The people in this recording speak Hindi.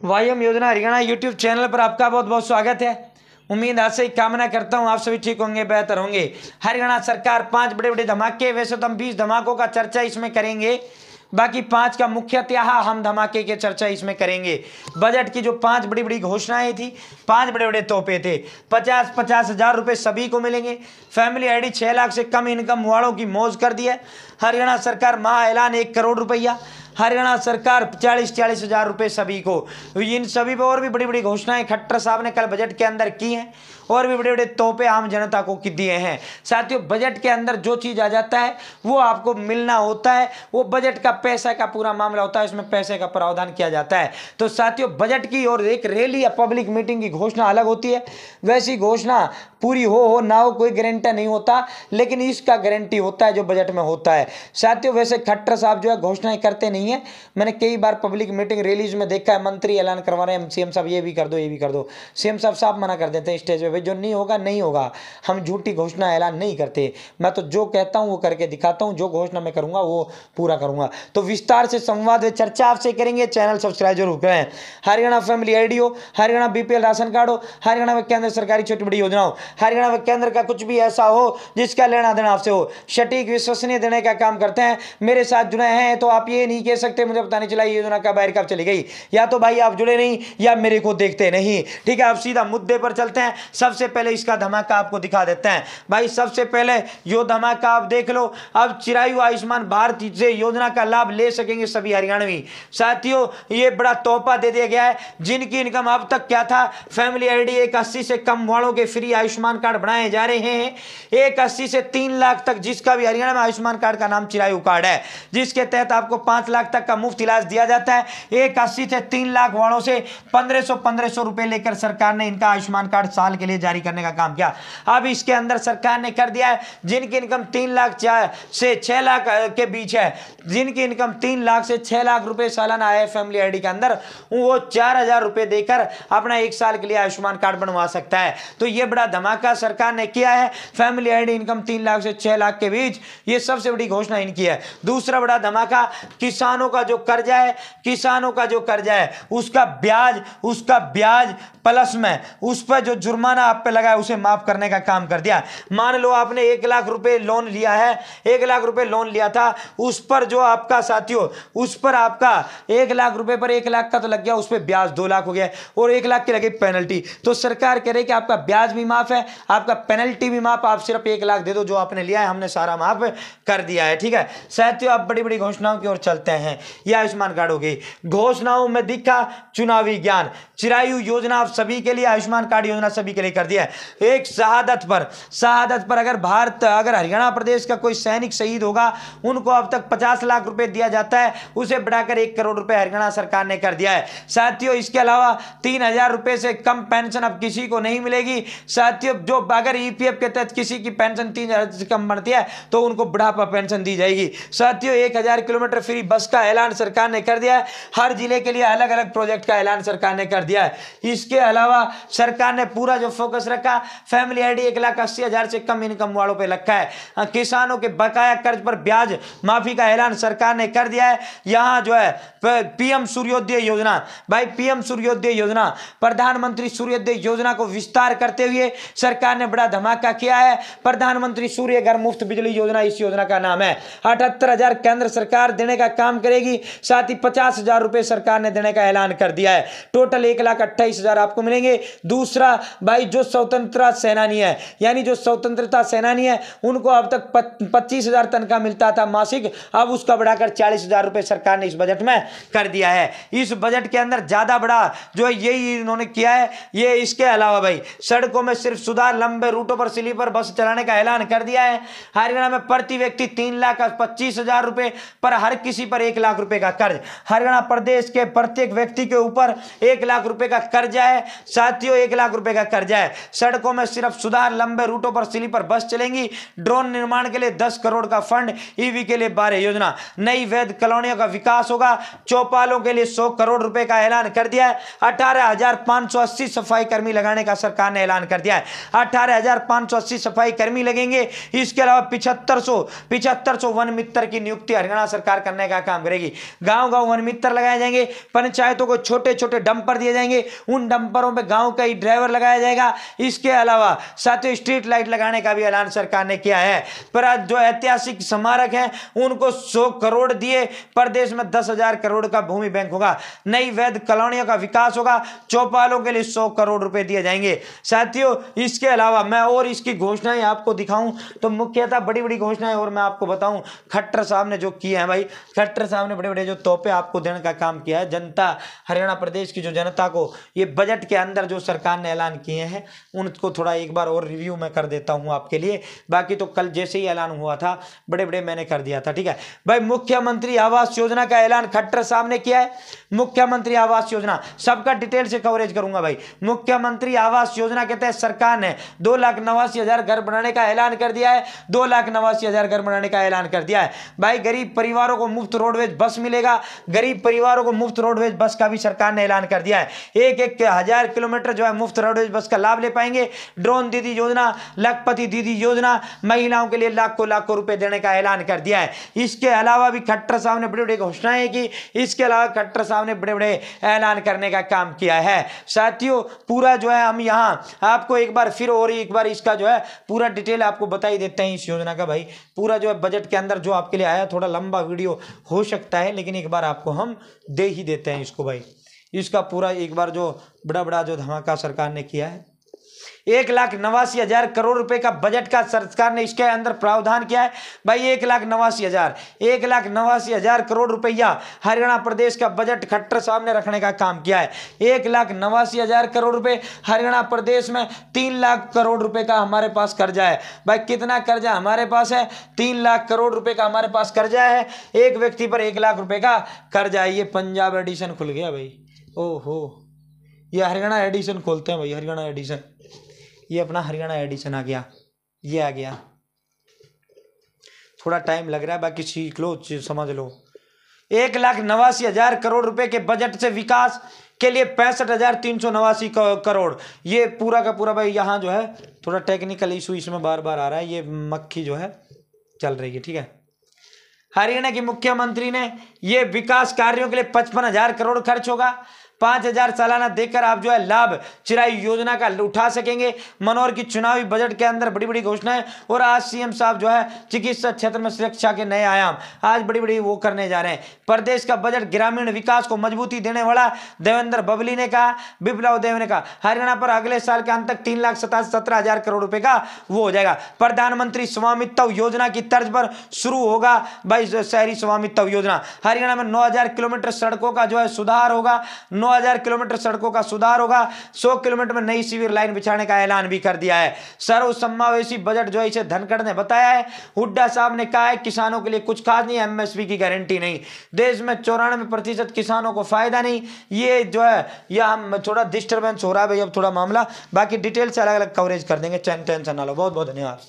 वाईएम योजना हरियाणा यूट्यूब चैनल पर आपका बहुत बहुत स्वागत है। उम्मीद आज से ही कामना करता हूं आप सभी ठीक होंगे, बेहतर होंगे। हरियाणा सरकार 5 बड़े बड़े धमाके, वैसे तो हम 20 धमाकों का चर्चा इसमें करेंगे, बाकी 5 का मुख्यतः हम धमाके के चर्चा इसमें करेंगे। बजट की जो 5 बड़ी बड़ी घोषणाएं थी, 5 बड़े बड़े तोहफे थे। 50-50 हजार रुपए सभी को मिलेंगे। फैमिली आईडी 6 लाख से कम इनकम वालों की मौज कर दी है। हरियाणा सरकार महा ऐलान 1 करोड़ रुपया। हरियाणा सरकार 40-40 हजार रुपए सभी को। इन सभी पर और भी बड़ी बड़ी घोषणाएं खट्टर साहब ने कल बजट के अंदर की हैं और भी बड़े बड़े तोहफे आम जनता को दिए हैं। साथियों, बजट के अंदर जो चीज आ जाता है वो आपको मिलना होता है, वो बजट का पैसा का पूरा मामला होता है, इसमें पैसे का प्रावधान किया जाता है। तो साथियों, बजट की और एक रैली या पब्लिक मीटिंग की घोषणा अलग होती है। वैसी घोषणा पूरी हो ना हो कोई गारंटी नहीं होता, लेकिन इसका गारंटी होता है जो बजट में होता है। साथियों, वैसे खट्टर साहब जो है घोषणाएं करते नहीं है। मैंने कई बार पब्लिक मीटिंग रैलीज में देखा है, मंत्री ऐलान करवा रहे हैं, सीएम साहब ये भी कर दो ये भी कर दो। सीएम साहब साफ मना कर देते हैं स्टेज पे, जो नहीं होगा नहीं होगा। हम झूठी घोषणा ऐलान नहीं करते। मैं तो जो कहता हूं वो करके दिखाता हूं, जो घोषणा मैं करूंगा वो पूरा करूंगा। तो विस्तार से संवाद व चर्चा आपसे करेंगे। चैनल सब्सक्राइब जरूर करें। हरियाणा फैमिली आईडी हो, हरियाणा बीपीएल राशन कार्ड हो, हरियाणा व केंद्र सरकारी छोटी बड़ी योजना हो, हरियाणा व केंद्र का कुछ भी ऐसा हो जिसका लेना देना आपसे हो, सटीक विश्वसनीय देने का काम करते हैं। मेरे साथ जुड़े हैं तो आप ये नहीं कह सकते मुझे पता नहीं चला ये योजना का बाहर कब चली गई। या तो भाई आप जुड़े नहीं या मेरे को देखते नहीं। ठीक है, अब सीधा मुद्दे पर चलते हैं। सबसे पहले इसका धमाका आपको दिखा देते हैं। भाई सबसे पहले यो धमाका आप देख लो। अब चिरायु आयुष्मान भारत से योजना का लाभ ले सकेंगे सभी हरियाणवी। साथियों, ये बड़ा तोहफा दे दिया गया है। जिनकी इनकम अब तक क्या था, फैमिली आईडी 180 से कम वालों के फ्री आयुष्मान कार्ड बनाए जा रहे हैं। 180 से 3 लाख तक जिसका भी हरियाणा में आयुष्मान कार्ड का नाम चिरायु कार्ड है, जिसके तहत आपको 5 लाख तक का मुफ्त इलाज दिया जाता है। 180 से 3 लाख वालों से 1500 रुपए लेकर सरकार ने इनका आयुष्मान कार्ड साल के लिए जारी करने का काम किया। अब इसके अंदर सरकार ने कर दिया है, जिनकी इनकम 3 लाख से 6 लाख के बीच है, जिनकी इनकम 3 लाख से 6 लाख रुपए सालाना आए फैमिली आईडी के अंदर, वो 4000 रुपए देकर अपना 1 साल के लिए आयुष्मान कार्ड बनवा सकता है। तो ये बड़ा धमाका सरकार ने किया है। फैमिली आईडी इनकम 3 लाख से 6 लाख के बीच, ये सबसे बड़ी घोषणा इनकी है। दूसरा बड़ा धमाका, किसानों का जो कर्जा है, किसानों का जो कर्जा है उसका ब्याज प्लस में उस पर जो जुर्माना आप पे लगा है उसे माफ करने का काम कर दिया। मान लो आपने 1 लाख रुपए लोन लिया है, 1 लाख रुपए लोन लिया था, उस पर जो आपका साथियों, उस पर आपका 1 लाख रुपए पर 1 लाख का तो लग गया, उस पर ब्याज 2 लाख हो गया और 1 लाख की लगी पेनल्टी। तो सरकार कह रही कि आपका ब्याज भी माफ है, आपका पेनल्टी भी माफ, आप सिर्फ 1 लाख दे दो, जो आपने लिया है हमने सारा माफ कर दिया है। ठीक है साथियों, अब बड़ी बड़ी घोषणाओं की ओर चलते हैं। यह आयुष्मान कार्ड हो गई। घोषणाओं में दिखा चुनावी ज्ञान। चिरायु योजना आप सभी के लिए, आयुष्मान कार्ड योजना सभी के लिए कर दिया है। एक शहादत पर अगर हरियाणा प्रदेश का कोई सैनिक शहीद होगा, उनको अब तक 50 लाख रुपए दिया जाता है, उसे बढ़ाकर 1 करोड़ रुपए हरियाणा सरकार ने कर दिया है। साथियों, इसके अलावा 3000 रुपए से कम पेंशन अब किसी को नहीं मिलेगी। साथियों, जो अगर ईपीएफ के तहत किसी की पेंशन 3000 से कम बढ़ती है तो उनको बुढ़ापा पेंशन दी जाएगी। साथियों, 1000 किलोमीटर फ्री बस का ऐलान सरकार ने कर दिया है। हर जिले के लिए अलग अलग प्रोजेक्ट का ऐलान सरकार ने कर दिया है। इसके अलावा सरकार ने पूरा जो फोकस रखा, फैमिली आईडी 1,80,000 से कम इनकम वालों पे रखा है। किसानों के बकाया कर्ज पर ब्याज माफी का ऐलान सरकार ने कर दिया है। यहां जो है पीएम सूर्योदय योजना, भाई पीएम सूर्योदय योजना, प्रधानमंत्री सूर्योदय योजना को विस्तार करते हुए सरकार ने बड़ा धमाका किया है। प्रधानमंत्री सूर्य घर मुफ्त बिजली योजना इस योजना का नाम है। 78,000 केंद्र सरकार देने का काम करेगी, साथ ही 50,000 रुपए सरकार ने देने का ऐलान कर दिया है। टोटल 1,28,000 आपको मिलेंगे। दूसरा, भाई जो स्वतंत्रता सेनानी है, यानी जो स्वतंत्रता सेनानी है, उनको अब तक 25,000 तनख्वाह मिलता था मासिक, अब उसका बढ़ाकर 40,000 रुपए सरकार ने इस बजट में कर दिया है। इस बजट के अंदर ज्यादा बड़ा जो यही इन्होंने किया है। ये इसके अलावा भाई सड़कों में सिर्फ सुधार, लंबे रूटों पर स्लीपर बस चलाने का ऐलान कर दिया है। हरियाणा में प्रति व्यक्ति 3,25,000 रुपए पर हर किसी पर 1 लाख रुपए का कर्ज। हरियाणा प्रदेश के प्रत्येक व्यक्ति के ऊपर 1 लाख रुपए का कर्ज है। है साथियों, 1 लाख रुपए का कर्जा है। सड़कों में सिर्फ सुधार, लंबे रूटों पर स्लीपर बस चलेंगी, ड्रोन निर्माण के लिए 10 करोड़ का फंड, ईवी के लिए 12 योजना, नई वैध कॉलोनियों का विकास होगा, चौपालों के लिए 100 करोड़ रुपए का ऐलान कर दिया है। 18,580 सफाई कर्मी लगाने का सरकार ने ऐलान कर दिया है। 18,580 सफाई कर्मी लगेंगे। इसके अलावा 7500 वन मित्र की नियुक्ति हरियाणा सरकार करने का काम करेगी। गांव गांव वन मित्र लगाए जाएंगे। पंचायतों को छोटे छोटे डंपर दिए जाएंगे, उन डंपरों पे गांव का ही ड्राइवर लगाया जाएगा। इसके अलावा साथियों स्ट्रीट लाइट लगाने का भी ऐलान सरकार ने किया है। पर आज जो ऐतिहासिक स्मारक हैं उनको 100 करोड़ दिए। प्रदेश में 10,000 करोड़ का भूमि बैंक होगा, नई वैध कॉलोनियों का विकास होगा, चौपालों के लिए 100 करोड़ रुपए दिए जाएंगे। साथियों इसके अलावा मैं और इसकी घोषणाएं आपको दिखाऊं तो मुख्यतः बड़ी बड़ी घोषणाएं और मैं आपको बताऊं खट्टर साहब ने जो किए हैं भाई, खट्टर साहब ने बड़े बड़े जो तोहफे आपको देने का काम किया है। जनता, हरियाणा प्रदेश की जो जनता को ये बजट के अंदर जो सरकार ने ऐलान किए हैं उनको थोड़ा एक बार और रिव्यू मैं कर देता हूं आपके लिए। बाकी तो कल जैसे ही ऐलान हुआ था बड़े बड़े मैंने कर दिया था, ठीक है भाई। मुख्यमंत्री आवास योजना का ऐलान खट्टर साहब ने किया है। मुख्यमंत्री आवास योजना सबका डिटेल से कवरेज करूंगा भाई। मुख्यमंत्री आवास योजना के तहत सरकार ने 2,89,000 घर बनाने का ऐलान कर दिया है। 2,89,000 घर बनाने का ऐलान कर दिया है भाई। गरीब परिवारों को मुफ्त रोडवेज बस मिलेगा। गरीब परिवारों को मुफ्त रोडवेज बस का भी सरकार ने ऐलान कर दिया है। 1,000 किलोमीटर जो है मुफ्त रोडवेज बस का लाभ ले पाएंगे। ड्रोन दीदी योजना, लखपति दीदी योजना, महिलाओं के लिए लाखों लाखों रुपए देने का ऐलान कर दिया है। इसके अलावा भी खट्टर साहब ने बड़ी बड़ी घोषणाएं की। इसके अलावा खट्टर साहब ने बड़े बड़े ऐलान करने का काम किया है। साथियों पूरा जो है हम यहाँ आपको एक बार फिर और एक बार इसका जो है पूरा डिटेल आपको बता ही देते हैं इस योजना का भाई। पूरा जो है बजट के अंदर जो आपके लिए आया, थोड़ा लंबा वीडियो हो सकता है लेकिन एक बार आपको हम दे ही देते हैं इसको भाई। इसका पूरा एक बार जो बड़ा जो धमाका सरकार ने किया है, 1,89,000 करोड़ रुपए का बजट का सरकार ने इसके अंदर प्रावधान किया है भाई। 1,89,000 करोड़ रुपया हरियाणा प्रदेश का बजट खट्टर साहब ने रखने का काम किया है। 1,89,000 करोड़ रुपए हरियाणा प्रदेश में 3 लाख करोड़ रुपए का हमारे पास कर्जा है भाई। कितना कर्जा हमारे पास है? 3 लाख करोड़ रुपए का हमारे पास कर्जा है। एक व्यक्ति पर 1 लाख रुपए का कर्जा है। ये पंजाब एडिशन खुल गया भाई। ओहो, ये हरियाणा एडिशन खोलते हैं भाई, हरियाणा एडिशन। ये अपना हरियाणा एडिशन आ गया, ये आ गया। थोड़ा टाइम लग रहा है, बाकी सीख लो, समझ लो। 1,89,000 करोड़ रुपए के बजट से विकास के लिए 65,389 करोड़। ये पूरा का पूरा भाई। यहाँ जो है थोड़ा टेक्निकल इशू इसमें बार बार आ रहा है, ये मक्खी जो है चल रही है, ठीक है। हरियाणा के मुख्यमंत्री ने ये विकास कार्यों के लिए 55,000 करोड़ खर्च होगा। 5,000 सालाना देकर आप जो है लाभ चिराई योजना का उठा सकेंगे। मनोहर की चुनावी बजट के अंदर बड़ी बड़ी घोषणाएं। और आज सीएम साहब जो है चिकित्सा क्षेत्र में सुरक्षा के नए आयाम आज बड़ी बड़ी वो करने जा रहे हैं। प्रदेश का बजट ग्रामीण विकास को मजबूती देने वाला देवेंद्र बबली ने कहा, विप्लव देव ने कहा। हरियाणा पर अगले साल के अंत तक 3,17,000 करोड़ रुपए का वो हो जाएगा। प्रधानमंत्री स्वामित्व योजना की तर्ज पर शुरू होगा भाई शहरी स्वामित्व योजना। हरियाणा में 9,000 किलोमीटर सड़कों का जो है सुधार होगा। 9,000 किलोमीटर सड़कों का सुधार होगा। 100 किलोमीटर में नई सीवर लाइन बिछाने का ऐलान भी कर दिया है। सर्वसमावेशी बजट जो है इसे धनखड़ ने बताया है। हुड्डा साहब ने कहा है किसानों के लिए कुछ खास नहीं, एमएसपी की गारंटी नहीं, देश में 94% किसानों को फायदा नहीं। ये जो है यह थोड़ा डिस्टर्बेंस हो रहा है भाई, अब थोड़ा मामला। बाकी डिटेल से अलग अलग कवरेज कर देंगे, टेंशन ना लो। बहुत बहुत धन्यवाद।